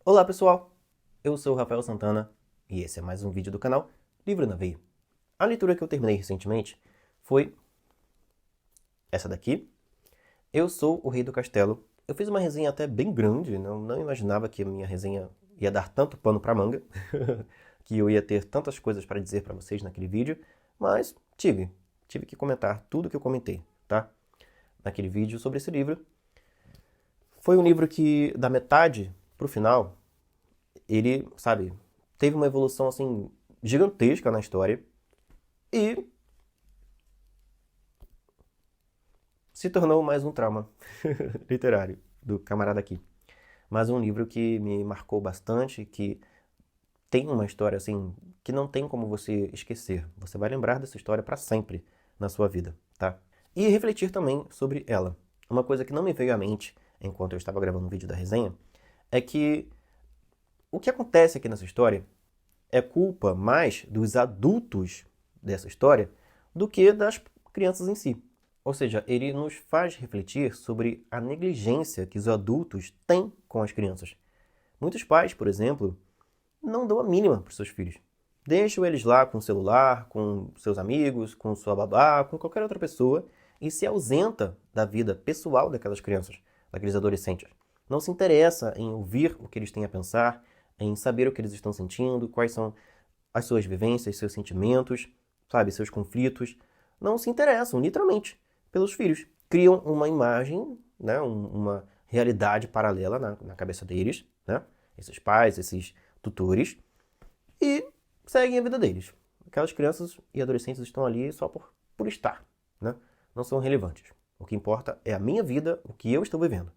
Olá pessoal, eu sou o Rafael Santana e esse é mais um vídeo do canal Livro na Veia. A leitura que eu terminei recentemente foi essa daqui, Eu Sou o Rei do Castelo. Eu fiz uma resenha até bem grande, não imaginava que a minha resenha ia dar tanto pano pra manga, que eu ia ter tantas coisas para dizer para vocês naquele vídeo, mas tive que comentar tudo que eu comentei, tá? Naquele vídeo sobre esse livro. Foi um livro que, da metade pro final, ele, sabe, teve uma evolução, assim, gigantesca na história e se tornou mais um trauma literário do camarada aqui. Mais um livro que me marcou bastante, que tem uma história, assim, que não tem como você esquecer. Você vai lembrar dessa história para sempre na sua vida, tá? E refletir também sobre ela. Uma coisa que não me veio à mente enquanto eu estava gravando o vídeo da resenha é que o que acontece aqui nessa história é culpa mais dos adultos dessa história do que das crianças em si. Ou seja, ele nos faz refletir sobre a negligência que os adultos têm com as crianças. Muitos pais, por exemplo, não dão a mínima para os seus filhos. Deixam eles lá com o celular, com seus amigos, com sua babá, com qualquer outra pessoa e se ausenta da vida pessoal daquelas crianças, daqueles adolescentes. Não se interessa em ouvir o que eles têm a pensar, em saber o que eles estão sentindo, quais são as suas vivências, seus sentimentos, sabe, seus conflitos. Não se interessam, literalmente, pelos filhos. Criam uma imagem, né, uma realidade paralela na cabeça deles, né, esses pais, esses tutores, e seguem a vida deles. Aquelas crianças e adolescentes estão ali só por estar, né? Não são relevantes. O que importa é a minha vida, o que eu estou vivendo.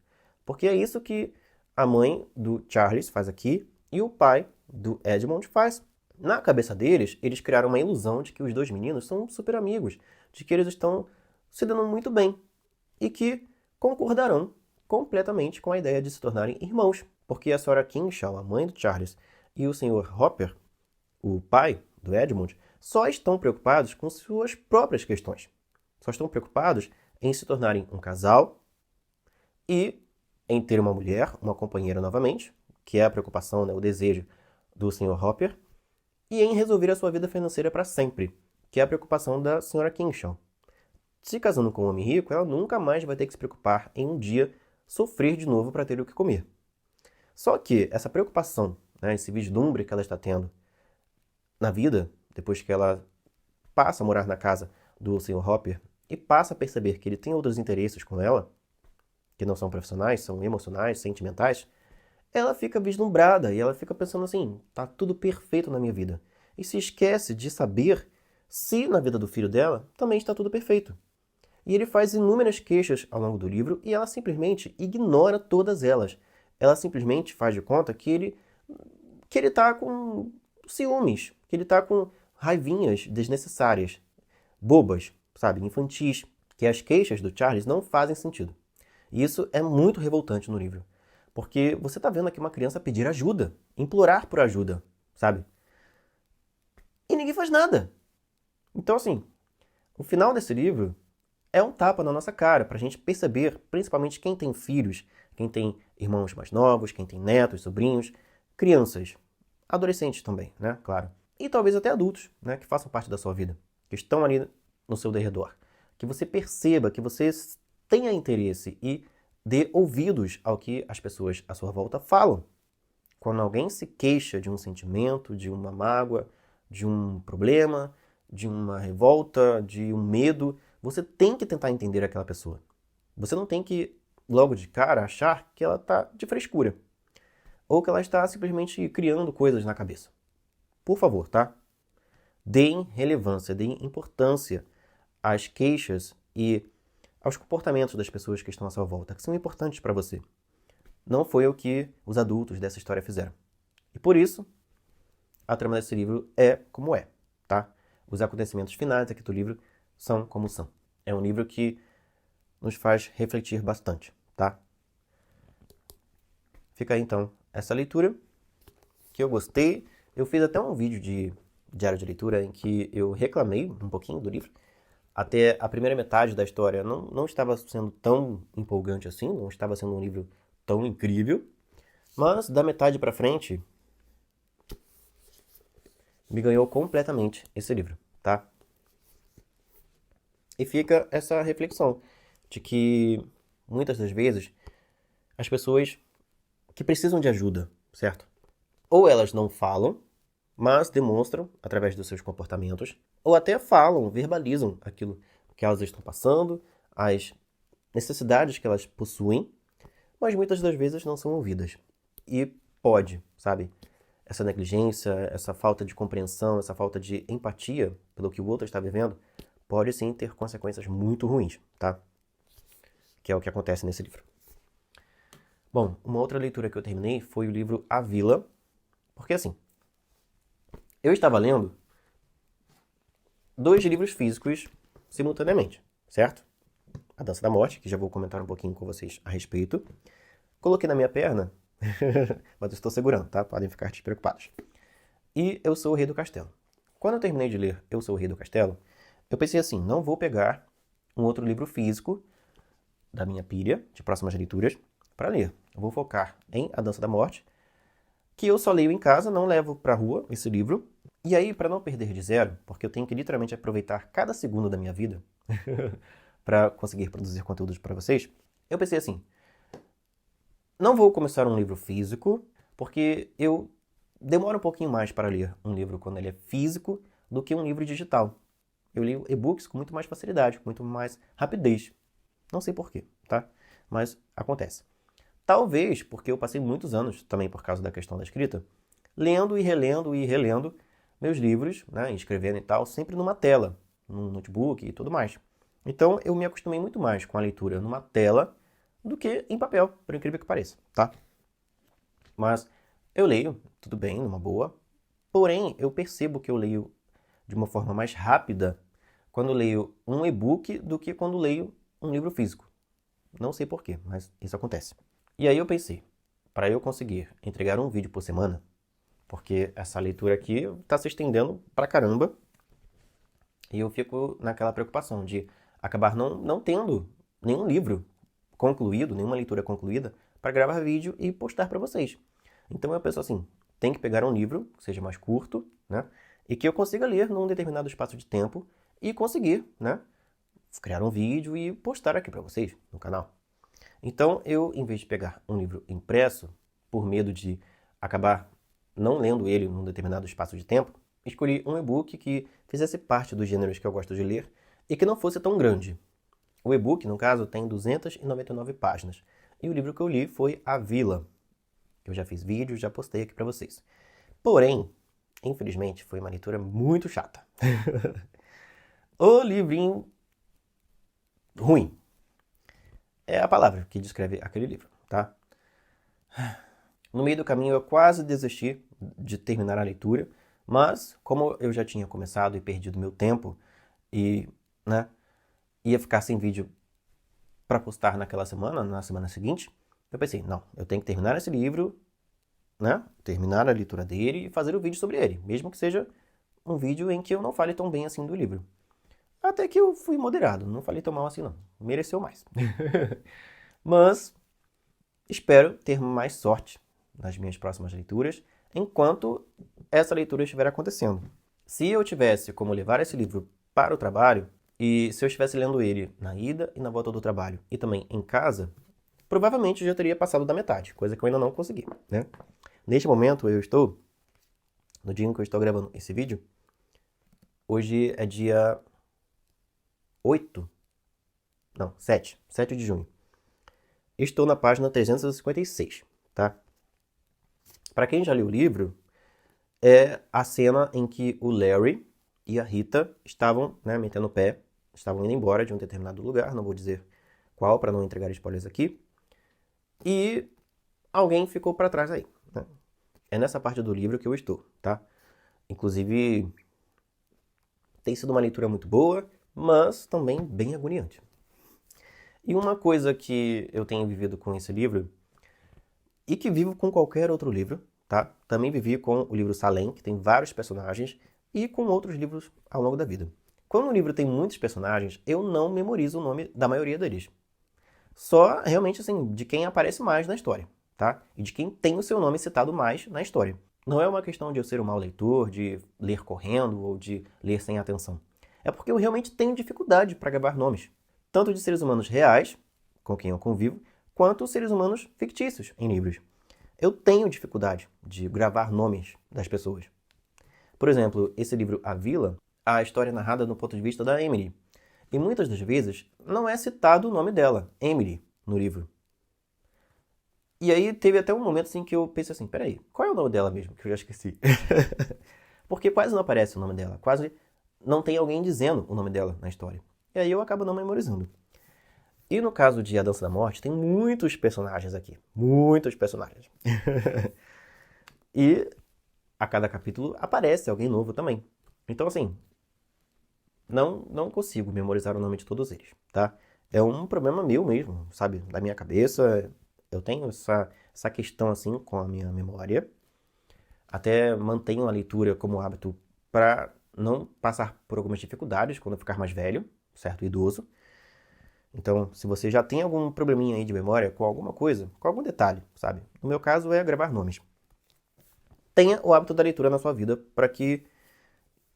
Porque é isso que a mãe do Charles faz aqui e o pai do Edmund faz. Na cabeça deles, eles criaram uma ilusão de que os dois meninos são super amigos, de que eles estão se dando muito bem e que concordarão completamente com a ideia de se tornarem irmãos, porque a senhora Kinshaw, a mãe do Charles, e o senhor Hopper, o pai do Edmund, só estão preocupados com suas próprias questões. Só estão preocupados em se tornarem um casal e em ter uma mulher, uma companheira novamente, que é a preocupação, né, o desejo do senhor Hopper, e em resolver a sua vida financeira para sempre, que é a preocupação da senhora Kinshaw. Se casando com um homem rico, ela nunca mais vai ter que se preocupar em um dia sofrer de novo para ter o que comer. Só que essa preocupação, né, esse vislumbre que ela está tendo na vida, depois que ela passa a morar na casa do Sr. Hopper e passa a perceber que ele tem outros interesses com ela, que não são profissionais, são emocionais, sentimentais, ela fica vislumbrada e ela fica pensando assim, tá tudo perfeito na minha vida. E se esquece de saber se na vida do filho dela também está tudo perfeito. E ele faz inúmeras queixas ao longo do livro e ela simplesmente ignora todas elas. Ela simplesmente faz de conta que ele tá com ciúmes, que ele tá com raivinhas desnecessárias, bobas, sabe, infantis, que as queixas do Charles não fazem sentido. E isso é muito revoltante no livro, porque você tá vendo aqui uma criança pedir ajuda, implorar por ajuda, sabe? E ninguém faz nada. Então, assim, o final desse livro é um tapa na nossa cara, pra gente perceber, principalmente quem tem filhos, quem tem irmãos mais novos, quem tem netos, sobrinhos, crianças, adolescentes também, né, claro. E talvez até adultos, né, que façam parte da sua vida, que estão ali no seu derredor. Que você perceba, que você tenha interesse e dê ouvidos ao que as pessoas à sua volta falam. Quando alguém se queixa de um sentimento, de uma mágoa, de um problema, de uma revolta, de um medo, você tem que tentar entender aquela pessoa. Você não tem que, logo de cara, achar que ela está de frescura. Ou que ela está simplesmente criando coisas na cabeça. Por favor, tá? Deem relevância, deem importância às queixas e aos comportamentos das pessoas que estão à sua volta, que são importantes para você. Não foi o que os adultos dessa história fizeram. E por isso, a trama desse livro é como é, tá? Os acontecimentos finais aqui do livro são como são. É um livro que nos faz refletir bastante, tá? Fica aí, então, essa leitura que eu gostei. Eu fiz até um vídeo de diário de leitura em que eu reclamei um pouquinho do livro. Até a primeira metade da história não estava sendo tão empolgante assim, não estava sendo um livro tão incrível, Mas da metade pra frente, me ganhou completamente esse livro, tá? E fica essa reflexão de que muitas das vezes as pessoas que precisam de ajuda, certo? Ou elas não falam, mas demonstram através dos seus comportamentos, ou até falam, verbalizam aquilo que elas estão passando, as necessidades que elas possuem, mas muitas das vezes não são ouvidas. E pode, sabe? Essa negligência, essa falta de compreensão, essa falta de empatia pelo que o outro está vivendo, pode sim ter consequências muito ruins, tá? Que é o que acontece nesse livro. Bom, uma outra leitura que eu terminei foi o livro A Vila, porque assim, eu estava lendo 2 livros físicos simultaneamente, certo? A Dança da Morte, que já vou comentar um pouquinho com vocês a respeito. Coloquei na minha perna, mas eu estou segurando, tá? Podem ficar despreocupados. E Eu Sou o Rei do Castelo. Quando eu terminei de ler Eu Sou o Rei do Castelo, eu pensei assim, não vou pegar um outro livro físico da minha pilha, de próximas leituras, para ler. Eu vou focar em A Dança da Morte, que eu só leio em casa, não levo para a rua esse livro. E aí, para não perder de zero, porque eu tenho que literalmente aproveitar cada segundo da minha vida para conseguir produzir conteúdos para vocês, eu pensei assim, não vou começar um livro físico, porque eu demoro um pouquinho mais para ler um livro quando ele é físico do que um livro digital. Eu leio e-books com muito mais facilidade, com muito mais rapidez. Não sei porquê, tá? Mas acontece. Talvez porque eu passei muitos anos, também por causa da questão da escrita, lendo e relendo meus livros, né, escrevendo e tal, sempre numa tela, num notebook e tudo mais. Então eu me acostumei muito mais com a leitura numa tela do que em papel, por incrível que pareça, tá? Mas eu leio, tudo bem, numa boa, porém eu percebo que eu leio de uma forma mais rápida quando leio um e-book do que quando leio um livro físico. Não sei porquê, mas isso acontece. E aí eu pensei, para eu conseguir entregar um vídeo por semana, porque essa leitura aqui está se estendendo pra caramba, e eu fico naquela preocupação de acabar não tendo nenhum livro concluído, nenhuma leitura concluída, para gravar vídeo e postar para vocês. Então eu penso assim, tem que pegar um livro que seja mais curto, né? E que eu consiga ler num determinado espaço de tempo e conseguir, né? Criar um vídeo e postar aqui para vocês no canal. Então eu, em vez de pegar um livro impresso, por medo de acabar não lendo ele num determinado espaço de tempo, escolhi um e-book que fizesse parte dos gêneros que eu gosto de ler e que não fosse tão grande. O e-book, no caso, tem 299 páginas. E o livro que eu li foi A Vila. Eu já fiz vídeo, já postei aqui para vocês. Porém, infelizmente, foi uma leitura muito chata. O livrinho ruim é a palavra que descreve aquele livro, tá? No meio do caminho eu quase desisti de terminar a leitura, mas como eu já tinha começado e perdido meu tempo e, né, ia ficar sem vídeo para postar naquela semana, na semana seguinte, eu pensei, não, eu tenho que terminar esse livro, né, terminar a leitura dele e fazer o vídeo sobre ele, mesmo que seja um vídeo em que eu não fale tão bem assim do livro. Até que eu fui moderado, não falei tão mal assim não, mereceu mais. Mas espero ter mais sorte nas minhas próximas leituras, enquanto essa leitura estiver acontecendo. Se eu tivesse como levar esse livro para o trabalho, e se eu estivesse lendo ele na ida e na volta do trabalho, e também em casa, provavelmente já teria passado da metade, coisa que eu ainda não consegui, né? Neste momento eu estou, no dia em que eu estou gravando esse vídeo, hoje é dia 7 de junho. Estou na página 356, tá? Para quem já leu o livro, é a cena em que o Larry e a Rita estavam, né, metendo o pé, estavam indo embora de um determinado lugar, não vou dizer qual para não entregar spoilers aqui, e alguém ficou para trás aí, né? É nessa parte do livro que eu estou, tá? Inclusive, tem sido uma leitura muito boa, mas também bem agoniante. E uma coisa que eu tenho vivido com esse livro, e que vivo com qualquer outro livro, tá? Também vivi com o livro Salem, que tem vários personagens, e com outros livros ao longo da vida. Quando um livro tem muitos personagens, eu não memorizo o nome da maioria deles. Só realmente assim, de quem aparece mais na história. tá? E de quem tem o seu nome citado mais na história. Não é uma questão de eu ser um mau leitor, de ler correndo ou de ler sem atenção. É porque eu realmente tenho dificuldade para gravar nomes, tanto de seres humanos reais, com quem eu convivo, quanto seres humanos fictícios em livros. Eu tenho dificuldade de gravar nomes das pessoas. Por exemplo, esse livro A Vila, a história é narrada no ponto de vista da Emily. E muitas das vezes não é citado o nome dela, Emily, no livro. E aí teve até um momento assim que eu pensei assim, peraí, qual é o nome dela mesmo? Que eu já esqueci. Porque quase não aparece o nome dela, quase não tem alguém dizendo o nome dela na história. E aí eu acabo não memorizando. E no caso de A Dança da Morte, tem muitos personagens aqui. Muitos personagens. E a cada capítulo aparece alguém novo também. Então, assim, não consigo memorizar o nome de todos eles, tá? É um problema meu mesmo, sabe? Da minha cabeça. Eu tenho essa questão, assim, com a minha memória. Até mantenho a leitura como hábito para não passar por algumas dificuldades quando eu ficar mais velho, certo? Idoso. Então, se você já tem algum probleminha aí de memória com alguma coisa, com algum detalhe, sabe? No meu caso é gravar nomes. Tenha o hábito da leitura na sua vida para que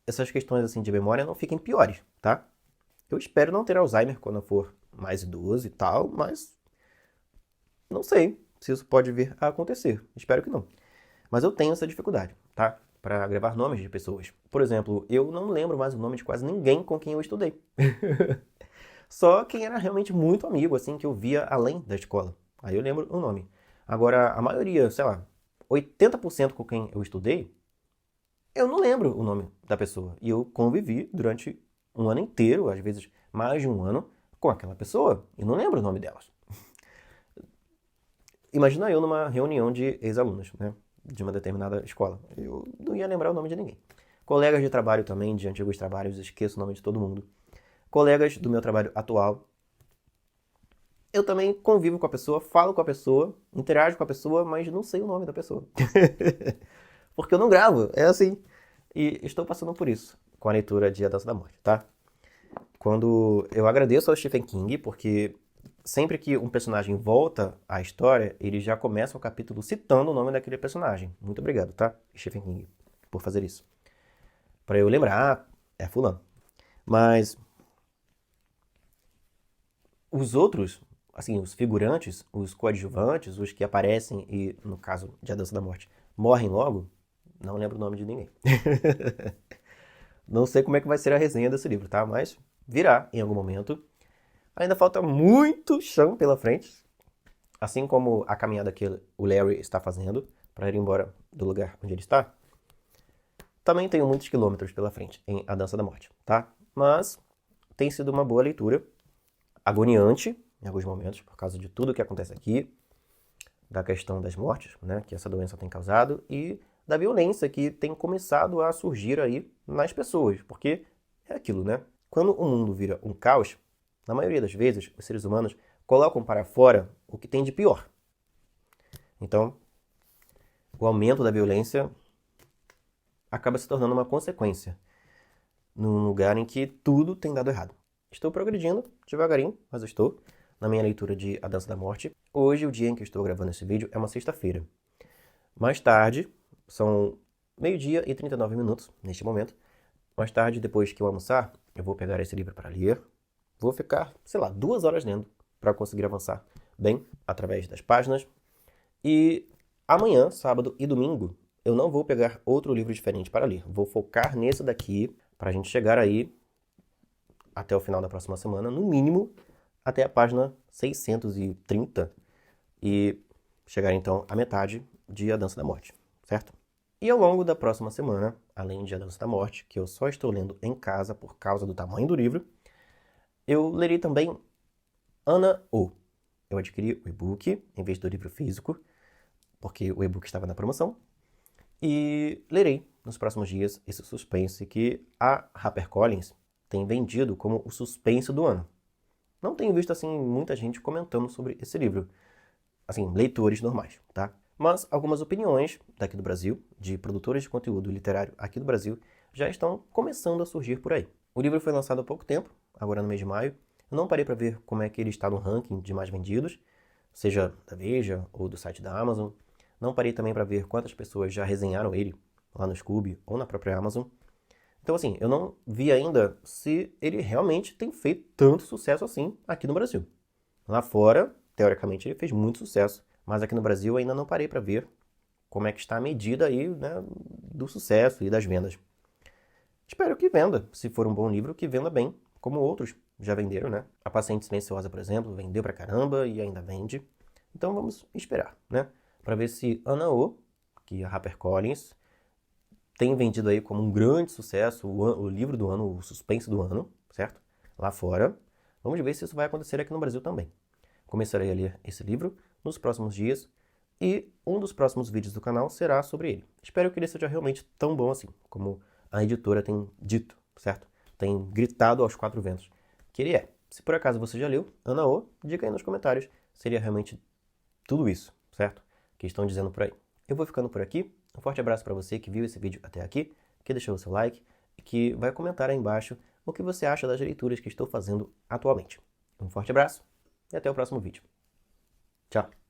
essas questões assim de memória não fiquem piores, tá? Eu espero não ter Alzheimer quando eu for mais idoso e tal, mas não sei se isso pode vir a acontecer. Espero que não. Mas eu tenho essa dificuldade, tá? Para gravar nomes de pessoas. Por exemplo, eu não lembro mais o nome de quase ninguém com quem eu estudei. Só quem era realmente muito amigo, assim, que eu via além da escola. Aí eu lembro o nome. Agora, a maioria, sei lá, 80% com quem eu estudei, eu não lembro o nome da pessoa. E eu convivi durante um ano inteiro, às vezes mais de um ano, com aquela pessoa. E não lembro o nome delas. Imagina eu numa reunião de ex-alunos, né? De uma determinada escola. Eu não ia lembrar o nome de ninguém. Colegas de trabalho também, de antigos trabalhos, esqueço o nome de todo mundo. Colegas do meu trabalho atual. Eu também convivo com a pessoa, falo com a pessoa, interajo com a pessoa, mas não sei o nome da pessoa. Porque eu não gravo, é assim. E estou passando por isso com a leitura de A Dança da Morte, tá? Quando eu agradeço ao Stephen King, porque sempre que um personagem volta à história, ele já começa o capítulo citando o nome daquele personagem. Muito obrigado, tá, Stephen King, por fazer isso. Para eu lembrar, é fulano. Mas os outros, assim, os figurantes, os coadjuvantes, os que aparecem e, no caso de A Dança da Morte, morrem logo, não lembro o nome de ninguém. Não sei como é que vai ser a resenha desse livro, tá? Mas virá em algum momento. Ainda falta muito chão pela frente, assim como a caminhada que o Larry está fazendo para ir embora do lugar onde ele está. Também tenho muitos quilômetros pela frente em A Dança da Morte, tá? Mas tem sido uma boa leitura, agoniante em alguns momentos, por causa de tudo que acontece aqui, da questão das mortes, né, que essa doença tem causado, e da violência que tem começado a surgir aí nas pessoas, porque é aquilo, né? Quando o mundo vira um caos, na maioria das vezes, os seres humanos colocam para fora o que tem de pior. Então, o aumento da violência acaba se tornando uma consequência num lugar em que tudo tem dado errado. Estou progredindo devagarinho, mas eu estou na minha leitura de A Dança da Morte. Hoje, o dia em que eu estou gravando esse vídeo, é uma sexta-feira. Mais tarde, são 12h e 39 minutos neste momento. Mais tarde, depois que eu almoçar, eu vou pegar esse livro para ler. Vou ficar, sei lá, 2 horas lendo para conseguir avançar bem através das páginas. E amanhã, sábado e domingo, eu não vou pegar outro livro diferente para ler. Vou focar nesse daqui para a gente chegar aí até o final da próxima semana, no mínimo até a página 630 e chegar então à metade de A Dança da Morte, certo? E ao longo da próxima semana, além de A Dança da Morte, que eu só estou lendo em casa por causa do tamanho do livro, eu lerei também Ana O. Eu adquiri o e-book em vez do livro físico, porque o e-book estava na promoção, e lerei nos próximos dias esse suspense que a HarperCollins tem vendido como o suspense do ano. Não tenho visto, assim, muita gente comentando sobre esse livro. Assim, leitores normais, tá? Mas algumas opiniões daqui do Brasil, de produtores de conteúdo literário aqui do Brasil, já estão começando a surgir por aí. O livro foi lançado há pouco tempo, agora no mês de maio. Eu não parei para ver como é que ele está no ranking de mais vendidos, seja da Veja ou do site da Amazon. Não parei também para ver quantas pessoas já resenharam ele lá no Scoob ou na própria Amazon. Então, assim, eu não vi ainda se ele realmente tem feito tanto sucesso assim aqui no Brasil. Lá fora, teoricamente, ele fez muito sucesso, mas aqui no Brasil eu ainda não parei para ver como é que está a medida aí, né, do sucesso e das vendas. Espero que venda, se for um bom livro, que venda bem, como outros já venderam, né? A Paciente Silenciosa, por exemplo, vendeu pra caramba e ainda vende. Então vamos esperar, né? Para ver se Ana O, que é a HarperCollins, tem vendido aí como um grande sucesso o livro do ano, o suspense do ano, certo? Lá fora. Vamos ver se isso vai acontecer aqui no Brasil também. Começarei a ler esse livro nos próximos dias e um dos próximos vídeos do canal será sobre ele. Espero que ele seja realmente tão bom assim, como a editora tem dito, certo? Tem gritado aos quatro ventos que ele é. Se por acaso você já leu, Ana O, diga aí nos comentários se ele é realmente tudo isso, certo? Que estão dizendo por aí. Eu vou ficando por aqui. Um forte abraço para você que viu esse vídeo até aqui, que deixou o seu like e que vai comentar aí embaixo o que você acha das leituras que estou fazendo atualmente. Um forte abraço e até o próximo vídeo. Tchau!